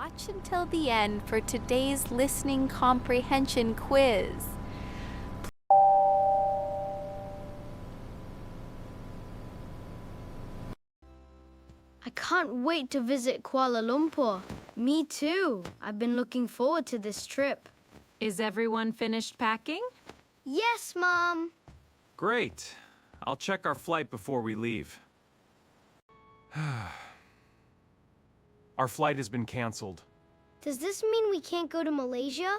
Watch until the end for today's listening comprehension quiz. I can't wait to visit Kuala Lumpur. Me too. I've been looking forward to this trip. Is everyone finished packing? Yes, Mom. Great. I'll check our flight before we leave. Our flight has been canceled. Does this mean we can't go to Malaysia?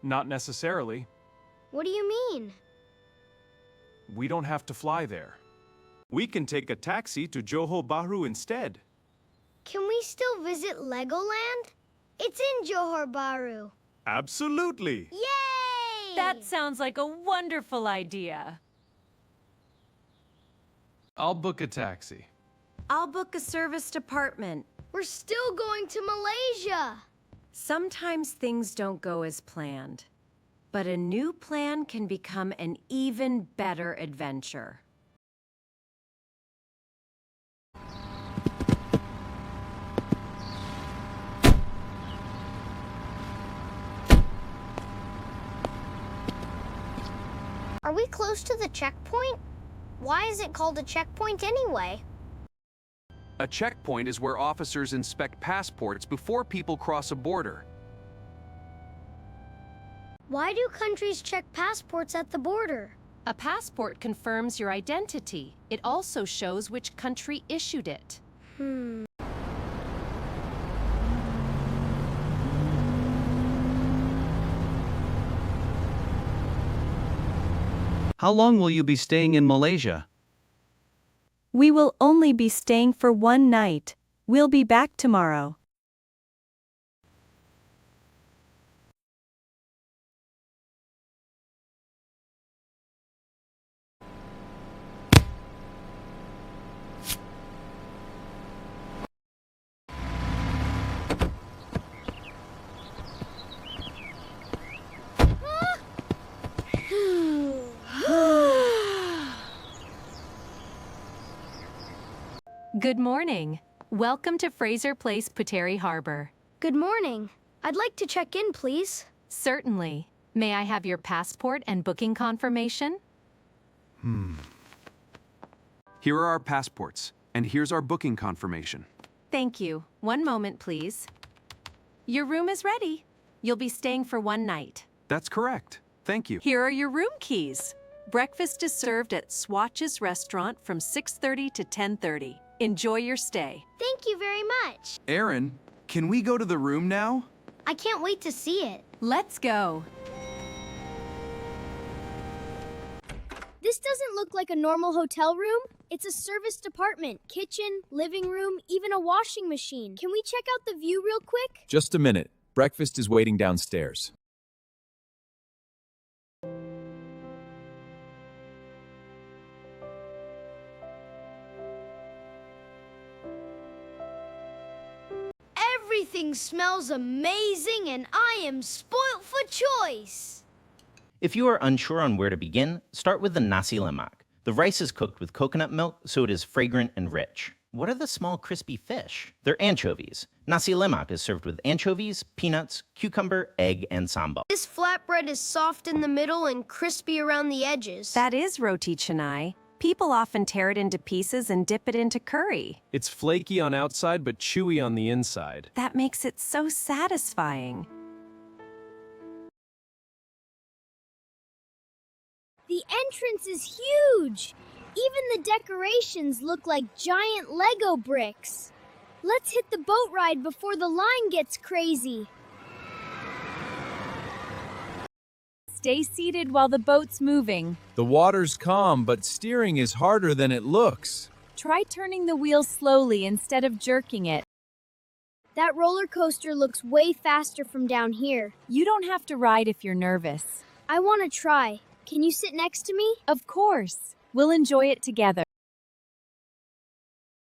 Not necessarily. What do you mean? We don't have to fly there. We can take a taxi to Johor Bahru instead. Can we still visit Legoland? It's in Johor Bahru. Absolutely. Yay! That sounds like a wonderful idea. I'll book a taxi. I'll book a serviced apartment. We're still going to Malaysia. Sometimes things don't go as planned, but a new plan can become an even better adventure. Are we close to the checkpoint? Why is it called a checkpoint anyway? A checkpoint is where officers inspect passports before people cross a border. Why do countries check passports at the border? A passport confirms your identity. It also shows which country issued it. How long will you be staying in Malaysia? We will only be staying for one night. We'll be back tomorrow. Good morning. Welcome to Fraser Place, Puteri, Harbour. Good morning. I'd like to check in, please. Certainly. May I have your passport and booking confirmation? Here are our passports, and here's our booking confirmation. Thank you. One moment, please. Your room is ready. You'll be staying for one night. That's correct. Thank you. Here are your room keys. Breakfast is served at Swatch's restaurant from 6:30 to 10:30. Enjoy your stay. Thank you very much. Aaron, can we go to the room now? I can't wait to see it. Let's go. This doesn't look like a normal hotel room. It's a serviced apartment, kitchen, living room, even a washing machine. Can we check out the view real quick? Just a minute. Breakfast is waiting downstairs. Everything smells amazing and I am spoilt for choice. If you are unsure on where to begin, start with the nasi lemak. The rice is cooked with coconut milk, so it is fragrant and rich. What are the small crispy fish? They're anchovies. Nasi lemak is served with anchovies, peanuts, cucumber, egg, and sambal. This flatbread is soft in the middle and crispy around the edges. That is roti canai. People often tear it into pieces and dip it into curry. It's flaky on outside but chewy on the inside. That makes it so satisfying. The entrance is huge. Even the decorations look like giant Lego bricks. Let's hit the boat ride before the line gets crazy. Stay seated while the boat's moving. The water's calm, but steering is harder than it looks. Try turning the wheel slowly instead of jerking it. That roller coaster looks way faster from down here. You don't have to ride if you're nervous. I want to try. Can you sit next to me? Of course. We'll enjoy it together.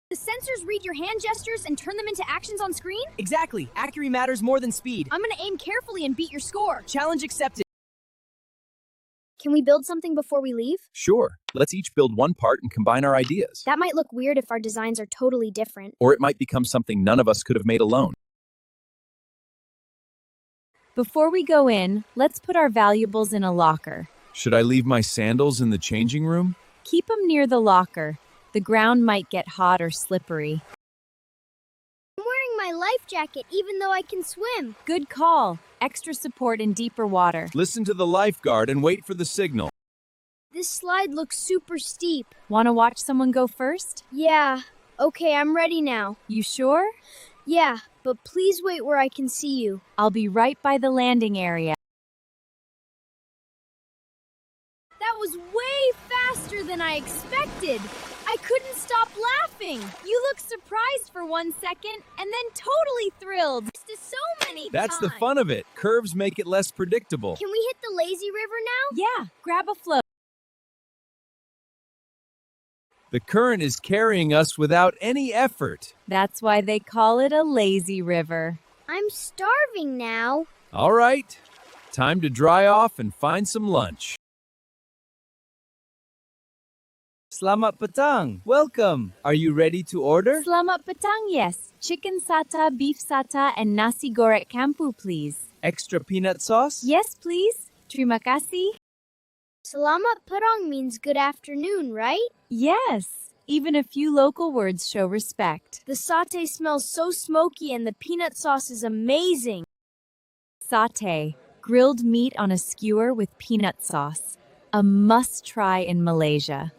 The sensors read your hand gestures and turn them into actions on screen? Exactly. Accuracy matters more than speed. I'm going to aim carefully and beat your score. Challenge accepted. Can we build something before we leave? Sure. Let's each build one part and combine our ideas. That might look weird if our designs are totally different. Or it might become something none of us could have made alone. Before we go in, let's put our valuables in a locker. Should I leave my sandals in the changing room? Keep them near the locker. The ground might get hot or slippery. I'm wearing my life jacket even though I can swim. Good call. Extra support in deeper water. Listen to the lifeguard and wait for the signal. This slide looks super steep. Want to watch someone go first? Yeah. Okay, I'm ready now. You sure? Yeah, but please wait where I can see you. I'll be right by the landing area. That was way faster than I expected. I couldn't stop laughing. You looked surprised for 1 second and then totally thrilled. This is so many That's the times. fun of it. Curves make it less predictable. Can we hit the lazy river now? Yeah, grab a float. The current is carrying us without any effort. That's why they call it a lazy river. I'm starving now. All right, time to dry off and find some lunch. Selamat petang. Welcome. Are you ready to order? Selamat petang, yes. Chicken sata, beef sata, and nasi goreng campu, please. Extra peanut sauce? Yes, please. Terima kasih. Selamat petang means good afternoon, right? Yes. Even a few local words show respect. The satay smells so smoky and the peanut sauce is amazing. Satay, grilled meat on a skewer with peanut sauce. A must-try in Malaysia.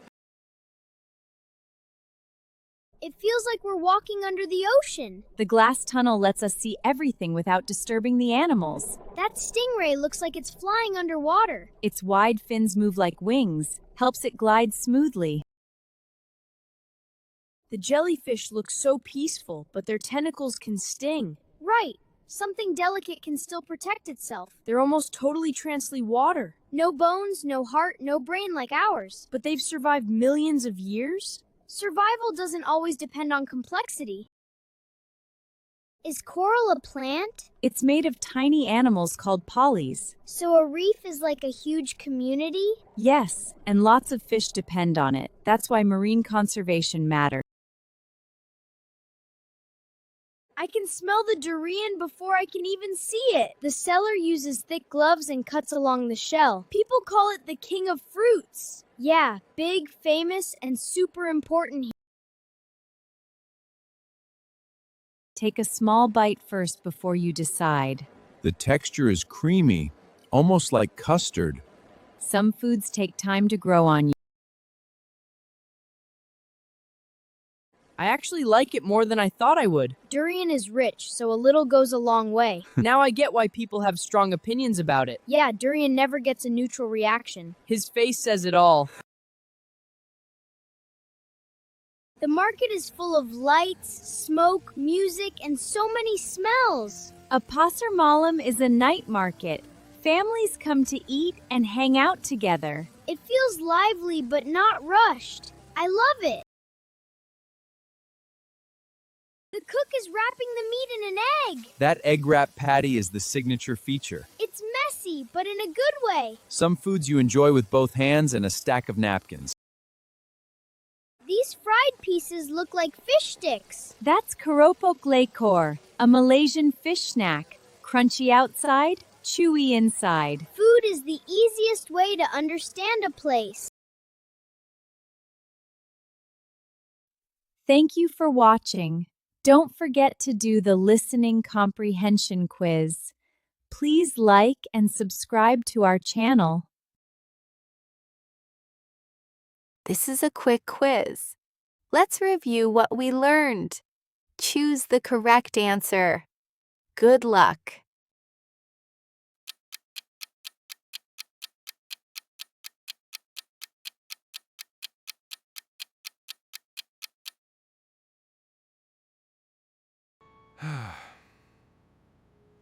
It feels like we're walking under the ocean. The glass tunnel lets us see everything without disturbing the animals. That stingray looks like it's flying underwater. Its wide fins move like wings, helps it glide smoothly. The jellyfish look so peaceful, but their tentacles can sting. Right. Something delicate can still protect itself. They're almost totally translucent water. No bones, no heart, no brain like ours. But they've survived millions of years? Survival doesn't always depend on complexity. Is coral a plant? It's made of tiny animals called polys. So a reef is like a huge community? Yes, and lots of fish depend on it. That's why marine conservation matters. I can smell the durian before I can even see it. The seller uses thick gloves and cuts along the shell. People call it the king of fruits. Yeah, big, famous, and super important. Take a small bite first before you decide. The texture is creamy, almost like custard. Some foods take time to grow on you. I actually like it more than I thought I would. Durian is rich, so a little goes a long way. Now I get why people have strong opinions about it. Yeah, durian never gets a neutral reaction. His face says it all. The market is full of lights, smoke, music, and so many smells. A pasar malam is a night market. Families come to eat and hang out together. It feels lively but not rushed. I love it. The cook is wrapping the meat in an egg. That egg wrap patty is the signature feature. It's messy, but in a good way. Some foods you enjoy with both hands and a stack of napkins. These fried pieces look like fish sticks. That's keropok lekor, a Malaysian fish snack. Crunchy outside, chewy inside. Food is the easiest way to understand a place. Thank you for watching. Don't forget to do the listening comprehension quiz. Please like and subscribe to our channel. This is a quick quiz. Let's review what we learned. Choose the correct answer. Good luck.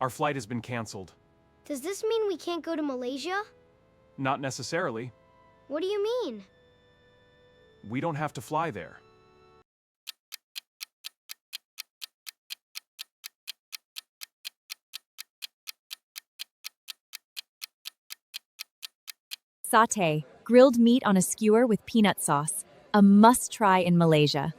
Our flight has been canceled. Does this mean we can't go to Malaysia? Not necessarily. What do you mean? We don't have to fly there. Satay, grilled meat on a skewer with peanut sauce. A must-try in Malaysia.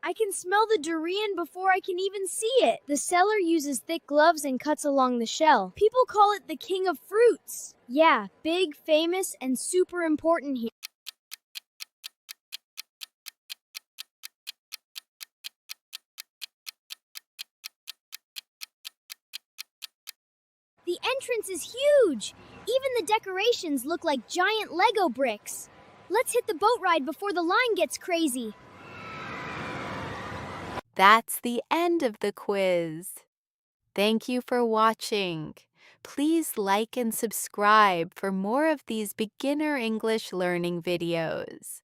I can smell the durian before I can even see it. The seller uses thick gloves and cuts along the shell. People call it the king of fruits. Yeah, big, famous, and super important here. The entrance is huge. Even the decorations look like giant Lego bricks. Let's hit the boat ride before the line gets crazy. That's the end of the quiz. Thank you for watching. Please like and subscribe for more of these beginner English learning videos.